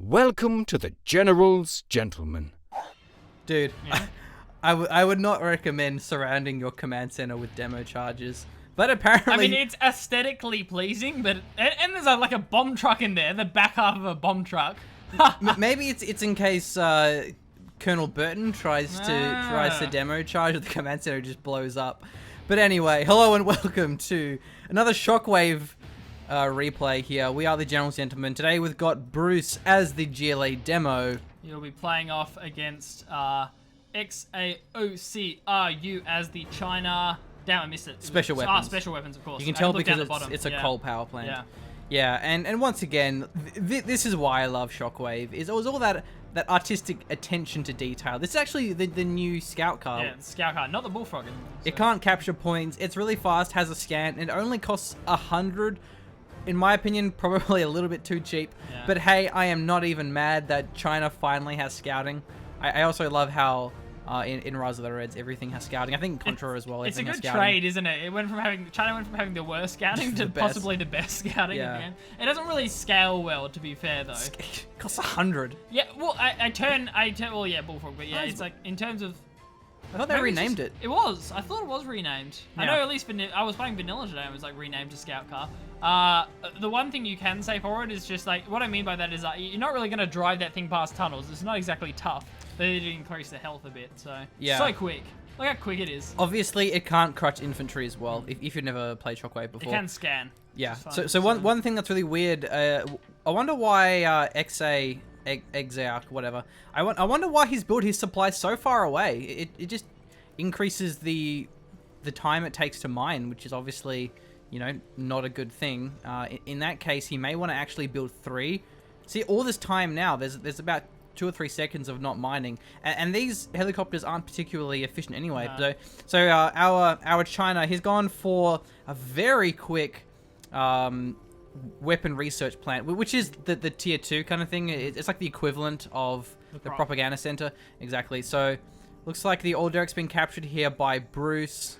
Welcome to the General's Gentlemen. Dude, Yeah. I would not recommend surrounding your command center with demo charges. But apparently... I mean, it's aesthetically pleasing, but and there's like a bomb truck in there, the back half of a bomb truck. maybe it's in case Colonel Burton tries to demo charge the command center, just blows up. But anyway, hello and welcome to another Shockwave replay here. We are the General's Gentlemen. Today we've got Bruce as the GLA demo. You'll be playing off against XAOC-RU as the China... Damn, I missed it. Special weapons. Special weapons, of course. You can tell because it's a coal power plant. Yeah. Yeah, and once again, this is why I love Shockwave. It was all that artistic attention to detail. This is actually the new scout car. Yeah, scout car, not the bullfrog. It can't capture points. It's really fast, has a scan, and it only costs 100. In my opinion, probably a little bit too cheap. Yeah. But hey, I am not even mad that China finally has scouting. I also love how in Rise of the Reds everything has scouting. I think Contra as well. It's a everything good has scouting. trade, isn't it? China went from having the worst scouting to possibly the best scouting. Yeah. Again. It doesn't really scale well, to be fair, though. It costs 100. Yeah, well, well, yeah, bullfrog, but yeah, it's like in terms of. I thought they Maybe it's renamed just- it. It was. I thought it was renamed. I Yeah. know at least I was playing vanilla today and it was like renamed to Scout Car. The one thing you can say for it is just like, what I mean by that is that you're not really going to drive that thing past tunnels. It's not exactly tough. They did increase the health a bit, so Yeah. so quick. Look how quick it is. Obviously, it can't crutch infantry as well, if you've never played Shockwave It before. can scan. Yeah. which is So, fun, so one thing that's really weird, I wonder why XAOC, whatever. I wonder why he's built his supply so far away. It just increases the time it takes to mine, which is obviously, not a good thing. In that case, he may want to actually build 3. See, all this time now, there's about 2 or 3 seconds of not mining, and these helicopters aren't particularly efficient anyway. No. So our China, he's gone for a very quick weapon research plant, which is the tier 2 kind of thing. It's like the equivalent of the propaganda center. Exactly. So looks like the oil derrick's been captured here by Bruce,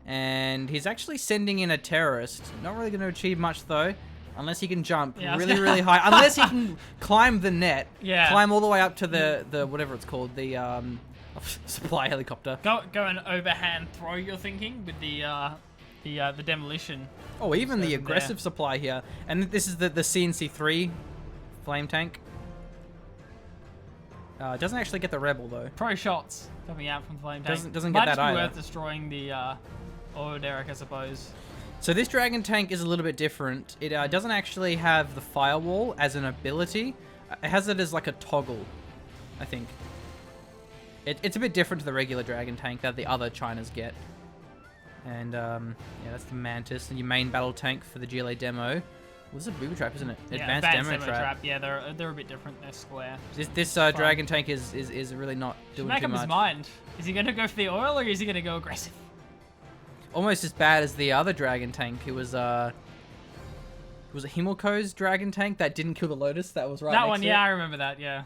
and he's actually sending in a terrorist. Not really going to achieve much though. Unless he can jump really high. Unless he can climb the net. Yeah. Climb all the way up to the whatever it's called, the supply helicopter. Go and overhand throw. You're thinking with the demolition. Oh, even the Goes in aggressive there. supply here. And this is the CNC3 flame tank. Doesn't actually get the rebel though. Pro shots coming out from the flame tank. Doesn't Might get that just be either. worth destroying the oil derrick, I suppose. So this dragon tank is a little bit different. It doesn't actually have the firewall as an ability. It has it as like a toggle, I think. It's a bit different to the regular dragon tank that the other Chinas get. And yeah, that's the Mantis and your main battle tank for the GLA demo. Well, this is a booby trap, isn't it? Yeah, Advanced demo trap. Yeah, they're a bit different. They're square. This dragon tank is really not doing Make too up much. his mind. Is he going to go for the oil or is he going to go aggressive? Almost as bad as the other dragon tank. It was a Himmelko's dragon tank that didn't kill the Lotus. That was right. That next one, to yeah, it. I remember that. Yeah.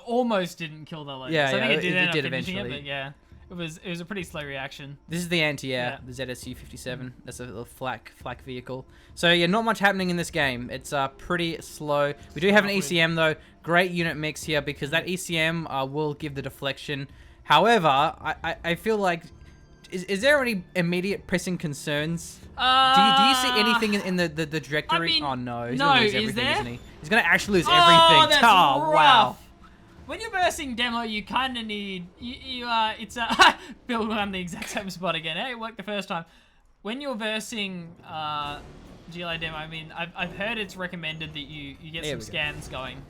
Almost didn't kill the Lotus. Yeah, I think yeah, it did it end up did finishing eventually. it, but yeah, it was a pretty slow reaction. This is the anti-air, the ZSU-57. That's a little flak vehicle. So yeah, not much happening in this game. It's pretty slow. We do have an ECM though. Great unit mix here because that ECM will give the deflection. However, I feel like, is there any immediate pressing concerns? Do you see anything in the trajectory? I mean, Oh no, he's no, gonna lose is everything, there? isn't he? He's gonna actually lose Oh, everything. that's Oh, rough. wow. When you're versing demo, you kind of need it's Bill on the exact same spot again. Hey, it worked the first time. When you're versing GLA demo, I mean, I've heard it's recommended that you get There some we go. scans going.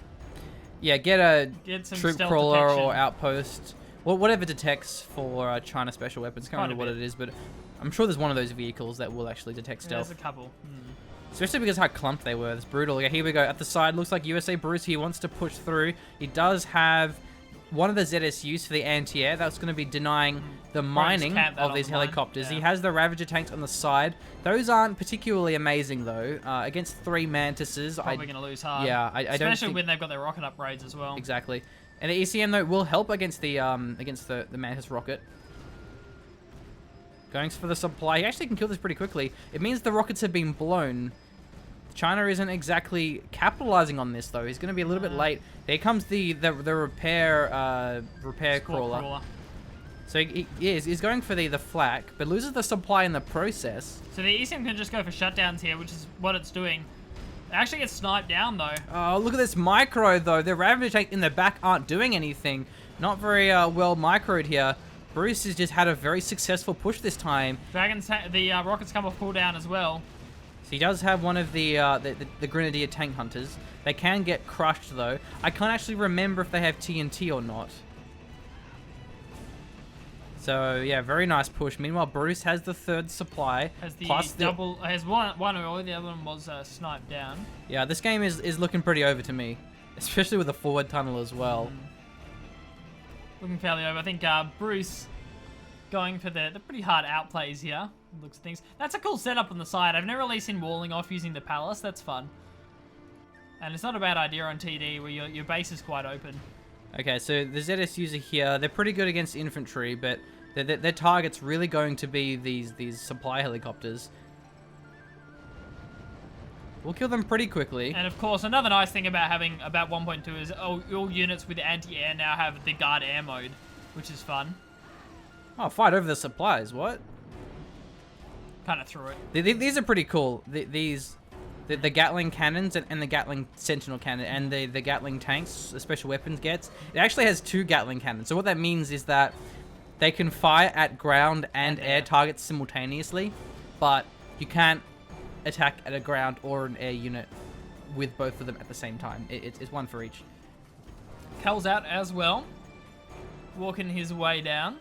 Yeah, get Some troop stealth crawler detection. or outpost. Well, whatever detects for China special weapons. Can't Quite a remember what bit. it is, but I'm sure there's one of those vehicles that will actually detect stealth. There's a couple. Especially because how clumped they were. It's brutal. Yeah, here we go. At the side, looks like USA Bruce. He wants to push through. He does have one of the ZSUs for the anti-air. That's going to be denying the mining camp that of on these the mine. helicopters. Yeah. He has the Ravager tanks on the side. Those aren't particularly amazing, though. Against 3 Mantises, Probably going to lose hard. yeah, I don't Especially think... when they've got their rocket upgrades as well. Exactly. And the ECM, though, will help against the Mantis rocket. Going for the supply. He actually can kill this pretty quickly. It means the rockets have been blown. China isn't exactly capitalizing on this though. He's going to be a little bit late. There comes the repair crawler. So he's going for the flak, but loses the supply in the process. So the eSIM can just go for shutdowns here, which is what it's doing. It actually gets sniped down though. Oh, look at this micro though. The Ravager tank in the back aren't doing anything. Not very well microed here. Bruce has just had a very successful push this time. The rockets come off cooldown as well. So he does have one of the Grenadier tank hunters. They can get crushed though. I can't actually remember if they have TNT or not. So yeah, very nice push. Meanwhile, Bruce has the third supply. Has the plus double. Has one early. The other one was sniped down. Yeah, this game is looking pretty over to me, especially with the forward tunnel as well. Looking fairly over. I think Bruce going for the pretty hard outplays here. Looks at things. That's a cool setup on the side. I've never really seen walling off using the palace. That's fun. And it's not a bad idea on TD where your base is quite open. Okay, so the ZSUs are here. They're pretty good against infantry, but their target's really going to be these supply helicopters. We'll kill them pretty quickly. And of course, another nice thing about having about 1.2 is all units with anti-air now have the guard air mode, which is fun. Oh, fight over the supplies. What? Kind of threw it. These are pretty cool. The Gatling cannons and the Gatling Sentinel cannon and the Gatling tanks, the special weapons gets. It actually has 2 Gatling cannons. So what that means is that they can fire at ground and air targets simultaneously, but you can't attack at a ground or an air unit with both of them at the same time. It's one for each. Cal's out as well, walking his way down.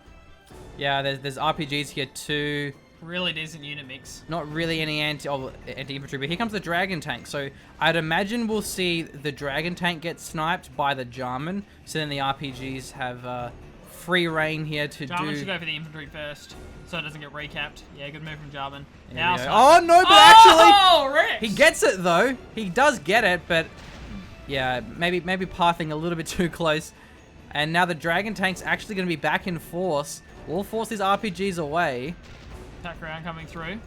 Yeah, there's RPGs here too. Really decent unit mix. Not really any anti-infantry, but here comes the Dragon tank. So I'd imagine we'll see the Dragon tank get sniped by the Jarman. So then the RPGs have free reign here to Jarman do... should go for the infantry first, so it doesn't get recapped. Yeah, good move from Jarman. Oh no, but actually... Rex! He gets it though. He does get it, but... Yeah, maybe pathing a little bit too close. And now the Dragon tank's actually going to be back in force. We'll force these RPGs away. Attack round coming through.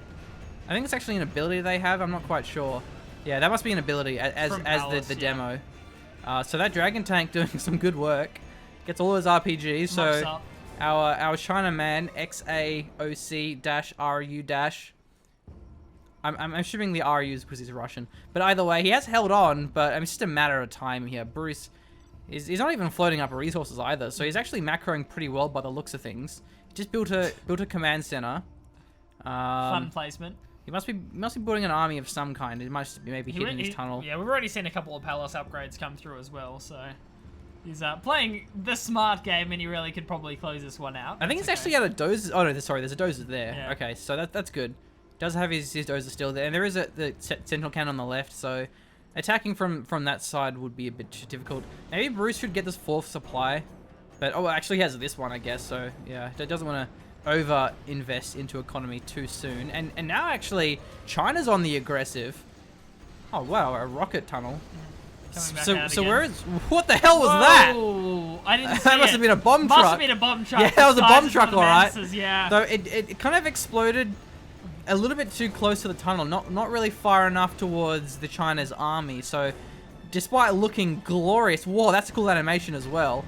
I think it's actually an ability they have. I'm not quite sure. Yeah, that must be an ability as Palace, the demo. So that Dragon tank doing some good work. Gets all those RPGs. So our China man XAOC-RU dash. I'm assuming the RU is because he's Russian. But either way, he has held on. But it's just a matter of time here. Bruce he's not even floating up resources either. So he's actually macroing pretty well by the looks of things. He just built a command center. Fun placement. He must be building an army of some kind. It must be maybe hidden in his tunnel. Yeah, we've already seen a couple of palace upgrades come through as well, so he's playing the smart game, and he really could probably close this one out. I think it's actually out of dozers. Oh no, sorry, there's a dozer there. Yeah. Okay, so that's good. Does have his dozer still there, and there is the sentinel cannon on the left. So attacking from that side would be a bit too difficult. Maybe Bruce should get this 4th supply, but actually he has this one, I guess. So yeah, doesn't want to over invest into economy too soon. And now actually China's on the aggressive. Oh wow, a rocket tunnel. So where is what the hell was that? I didn't see that must have been a bomb truck. Must have been a bomb truck. Yeah, that was a bomb truck, all right. Yeah. So it kind of exploded a little bit too close to the tunnel, not really far enough towards the China's army. So despite looking glorious, whoa, that's a cool animation as well.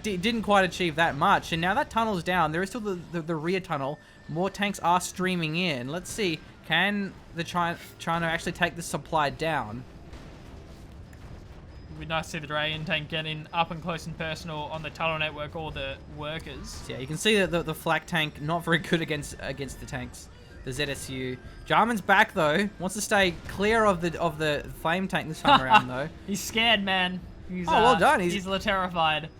Didn't quite achieve that much, and now that tunnel's down. There is still the rear tunnel. More tanks are streaming in. Let's see, can the China actually take the supply down? It'd be nice to see the Dragon tank getting up and close and personal on the tunnel network or the workers. Yeah, you can see that the flak tank not very good against the tanks. The ZSU. Jarman's back though. Wants to stay clear of the flame tank this time around though. He's scared, man. He's, well done. He's terrified.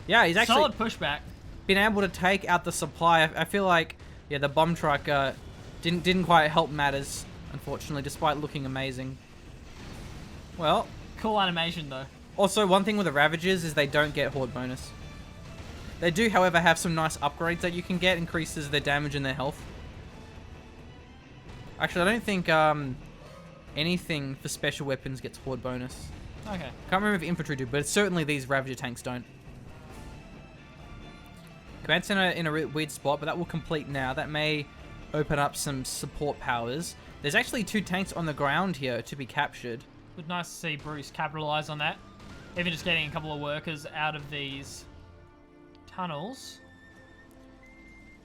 Yeah, he's actually solid pushback. Been able to take out the supply. I feel like the bomb truck didn't quite help matters, unfortunately, despite looking amazing. Well, cool animation though. Also, one thing with the Ravagers is they don't get horde bonus. They do, however, have some nice upgrades that you can get, increases their damage and their health. Actually, I don't think anything for special weapons gets horde bonus. Okay. Can't remember if infantry do, but certainly these Ravager tanks don't. Command center in a weird spot, but that will complete now. That may open up some support powers. There's actually 2 tanks on the ground here to be captured. But nice to see Bruce capitalize on that. Even just getting a couple of workers out of these tunnels.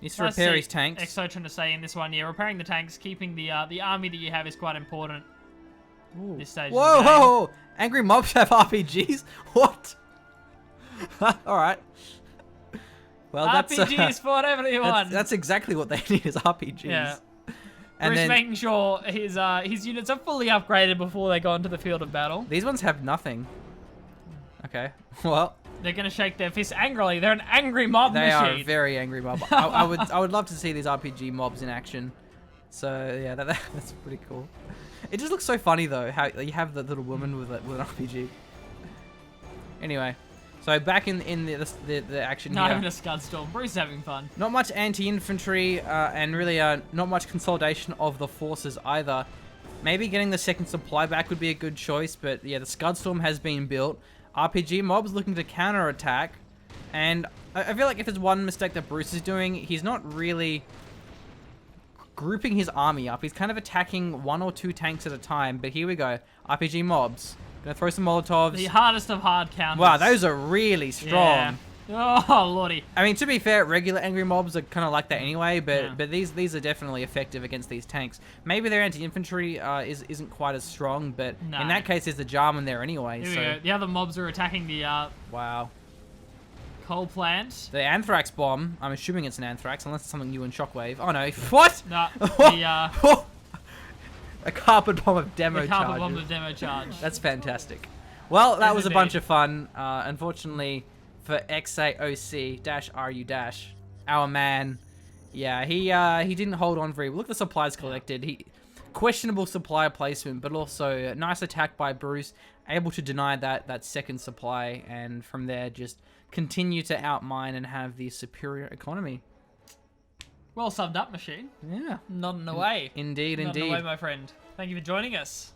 Needs to repair his tanks. XO trying to stay in this one. Yeah, repairing the tanks, keeping the army that you have is quite important. Ooh. This stage. Whoa, of the game. whoa! Angry mobs have RPGs? What? Alright. Well, RPGs for whatever you want. that's exactly what they need is RPGs. Yeah. And Bruce then making sure his units are fully upgraded before they go into the field of battle. these ones have nothing. Okay. Well, They're gonna shake their fists angrily. They're an angry mob they machine. are a very angry mob. I would love to see these RPG mobs in action. So yeah, that's pretty cool. It just looks so funny though how you have the little woman with an RPG. Anyway, so back in the action Not here. having a scud storm. Bruce is having fun. Not much anti-infantry and really not much consolidation of the forces either. Maybe getting the second supply back would be a good choice, but yeah, the Scudstorm has been built. RPG mobs looking to counter-attack, and I feel like if there's one mistake that Bruce is doing, he's not really grouping his army up. He's kind of attacking 1 or 2 tanks at a time, but here we go. RPG mobs. Gonna throw some Molotovs. The hardest of hard counters. Wow, those are really strong. Yeah. Oh, lordy. I mean, to be fair, regular angry mobs are kind of like that anyway, but these are definitely effective against these tanks. Maybe their anti-infantry isn't quite as strong, but No. in that case, there's the Jarman there anyway. Here we So go. The other mobs are attacking the wow, coal plant. the anthrax bomb. I'm assuming it's an anthrax, unless it's something new in Shockwave. Oh no, what? No, the A carpet bomb of demo carpet charges. bomb of demo charge. That's fantastic. Well, that Yes, was a indeed. bunch of fun. Unfortunately for XAOC-RU, our man, yeah, he didn't hold on very well. Look at the supplies collected. Questionable supply placement, but also a nice attack by Bruce, able to deny that second supply, and from there just continue to outmine and have the superior economy. Well summed up, machine. Yeah, Nodding away. indeed, Nodding indeed. away, my friend. Thank you for joining us,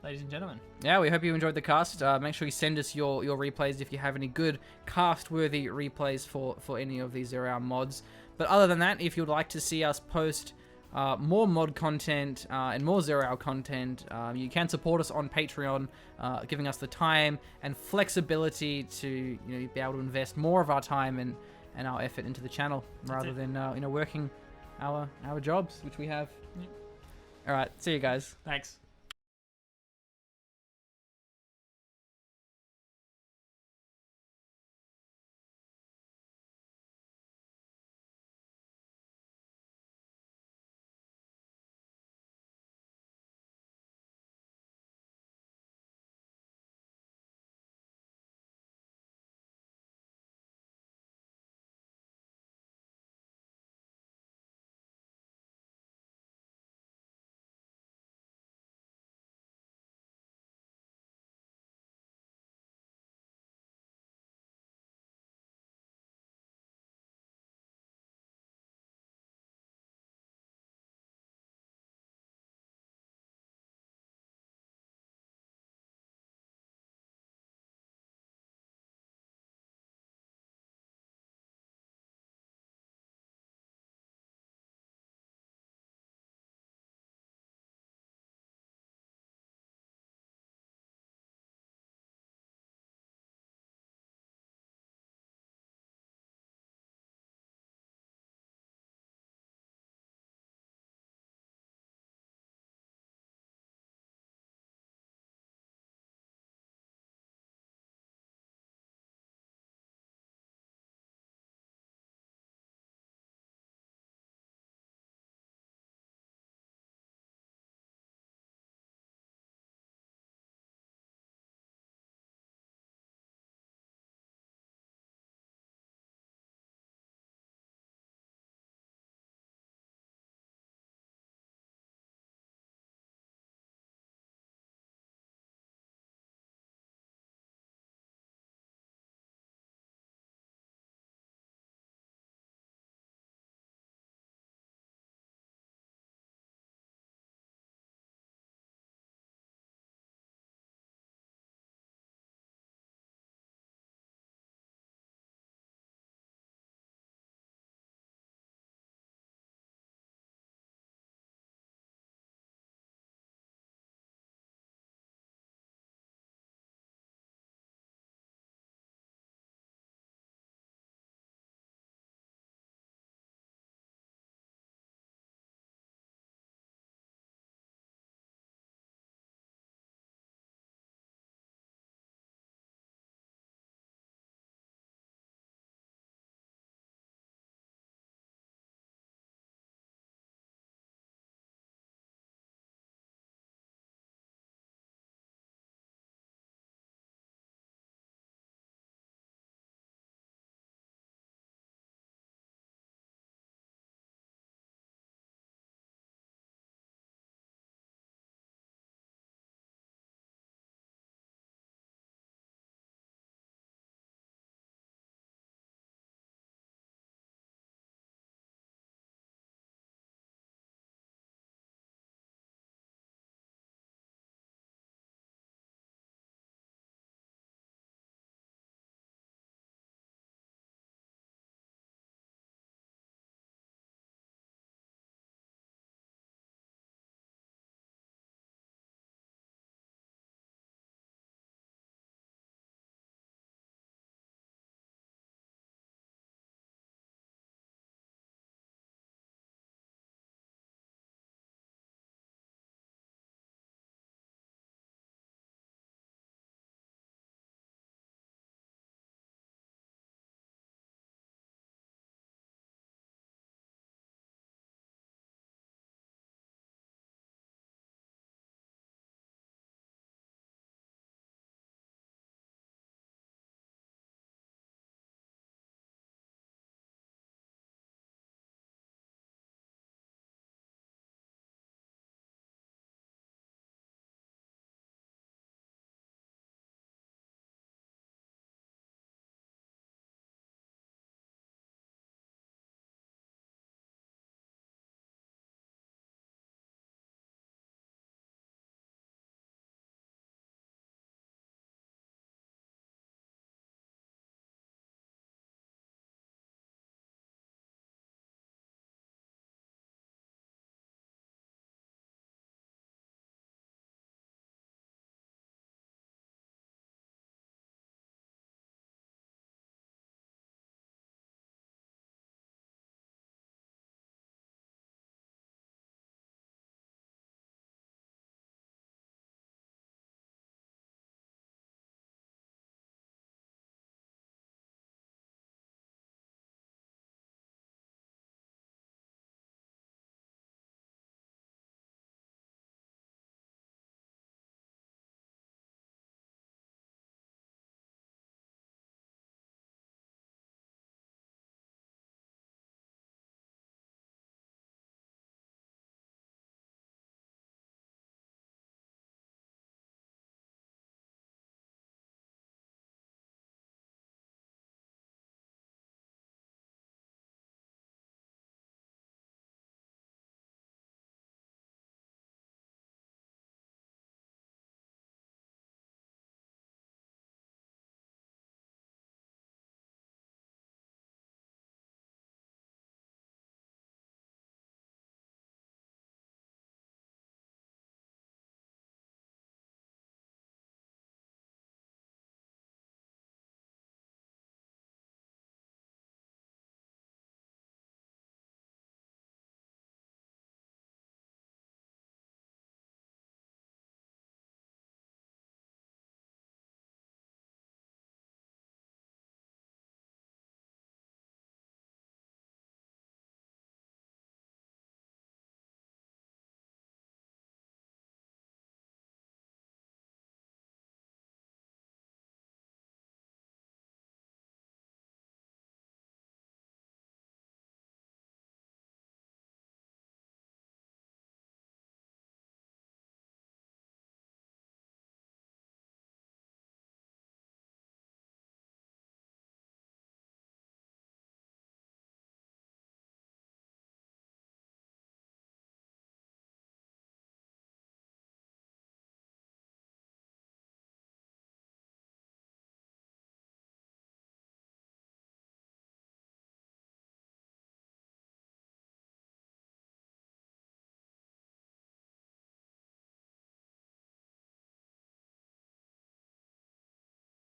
ladies and gentlemen. Yeah, we hope you enjoyed the cast. Make sure you send us your replays if you have any good cast-worthy replays for any of these Zero Hour mods. But other than that, if you'd like to see us post more mod content and more Zero Hour content, you can support us on Patreon, giving us the time and flexibility to be able to invest more of our time and our effort into the channel rather than working our jobs, which we have. All right, see you guys. Thanks.